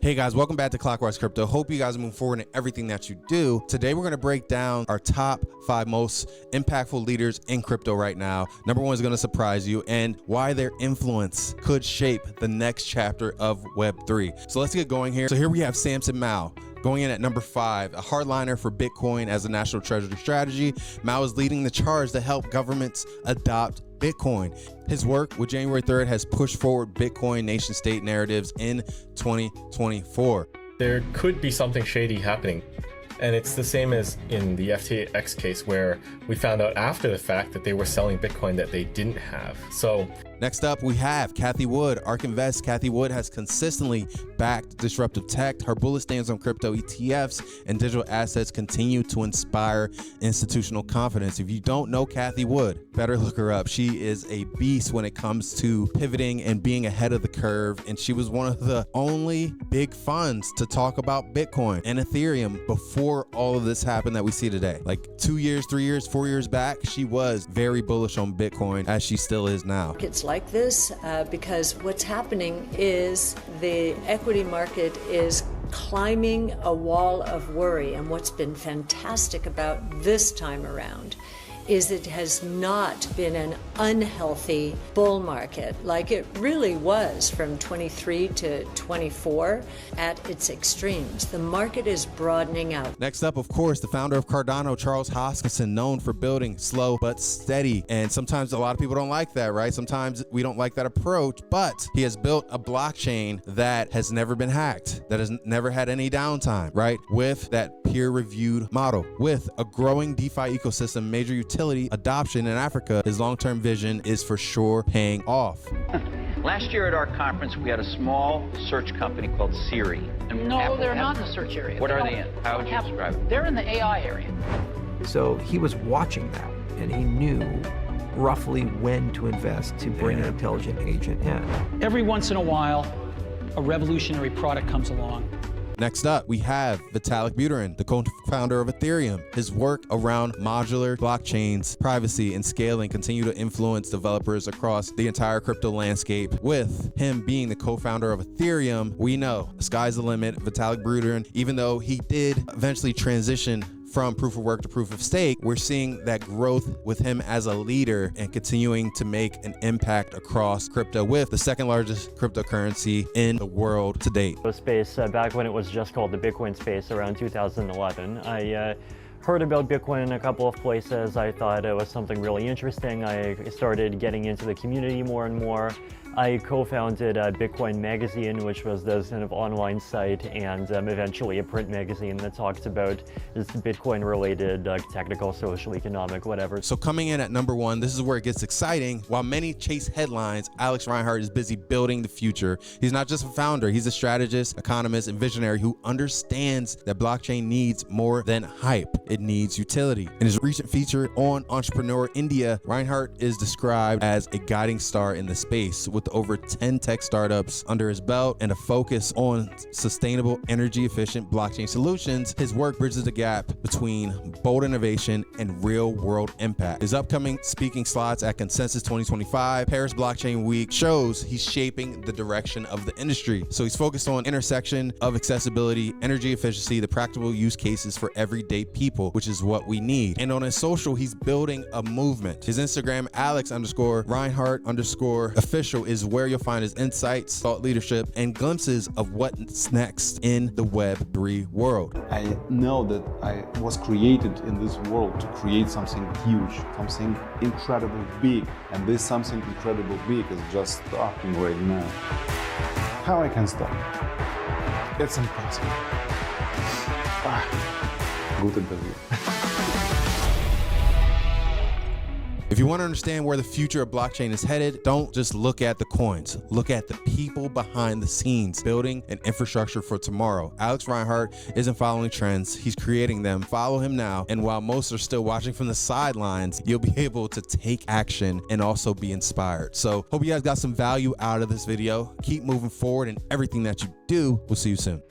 Hey guys, welcome back to Clockwise Crypto. Hope you guys move forward in everything that you do. Today we're going to break down our top 5 most impactful leaders in crypto right now. Number 1 is going to surprise you and why their influence could shape the next chapter of Web3. So let's get going here. So here we have Samson going in at number 5, a hardliner for Bitcoin as a national treasury strategy. Mao is leading the charge to help governments adopt Bitcoin. His work with January 3rd has pushed forward Bitcoin nation state narratives in 2024. There could be something shady happening. And it's the same as in the FTX case where we found out after the fact that they were selling Bitcoin that they didn't have. So next up, we have Cathie Wood. ARK Invest. Cathie Wood has consistently backed disruptive tech. Her bullish stance on crypto ETFs and digital assets continue to inspire institutional confidence. If you don't know Cathie Wood, better look her up. She is a beast when it comes to pivoting and being ahead of the curve. And she was one of the only big funds to talk about Bitcoin and Ethereum before all of this happened that we see today. Like 2 years, 3 years, 4 years back, she was very bullish on Bitcoin, as she still is now. It's like this because what's happening is the equity market is climbing a wall of worry. And what's been fantastic about this time around is it has not been an unhealthy bull market like it really was from 23 to 24 at its extremes. The market is broadening out. Next up, of course, the founder of Cardano, Charles Hoskinson, known for building slow but steady. And sometimes a lot of people don't like that, right? Sometimes we don't like that approach, but he has built a blockchain that has never been hacked, that has never had any downtime, right? With that peer-reviewed model, with a growing DeFi ecosystem, major utility adoption in Africa, his long-term vision is for sure paying off. Last year at our conference, we had a small search company called Siri. No, they're not in the search area. What are they in? How would you describe it? They're in the AI area. So he was watching that, and he knew roughly when to invest to bring an intelligent agent in. Every once in a while, a revolutionary product comes along. Next up, we have Vitalik Buterin, the co-founder of Ethereum. His work around modular blockchains, privacy, and scaling continue to influence developers across the entire crypto landscape. With him being the co-founder of Ethereum, we know the sky's the limit. Vitalik Buterin, even though he did eventually transition from proof of work to proof of stake, we're seeing that growth with him as a leader and continuing to make an impact across crypto with the second largest cryptocurrency in the world to date. Space back when it was just called the Bitcoin space around 2011. I heard about Bitcoin in a couple of places. I thought it was something really interesting. I started getting into the community more and more. I co-founded Bitcoin Magazine, which was this kind of online site, and eventually a print magazine that talks about just Bitcoin-related technical, social, economic, whatever. So coming in at number 1, this is where it gets exciting. While many chase headlines, Alex Reinhardt is busy building the future. He's not just a founder, he's a strategist, economist, and visionary who understands that blockchain needs more than hype. It needs utility. In his recent feature on Entrepreneur India, Reinhardt is described as a guiding star in the space, with over 10 tech startups under his belt and a focus on sustainable, energy-efficient blockchain solutions. His work bridges the gap between bold innovation and real-world impact. His upcoming speaking slots at Consensus 2025, Paris Blockchain Week shows he's shaping the direction of the industry. So he's focused on intersection of accessibility, energy efficiency, the practical use cases for everyday people, which is what we need. And on his social, he's building a movement. His Instagram, Alex_Reinhardt_official, is where you'll find his insights, thought leadership, and glimpses of what's next in the Web3 world. I know that I was created in this world to create something huge, something incredibly big, and this something incredibly big is just starting right now. How I can stop? It's impossible. Good interview. If you want to understand where the future of blockchain is headed, don't just look at the coins. Look at the people behind the scenes building an infrastructure for tomorrow. Alex Reinhardt isn't following trends, he's creating them. Follow him now, and while most are still watching from the sidelines, you'll be able to take action and also be inspired. So hope you guys got some value out of this video. Keep moving forward in everything that you do. We'll see you soon.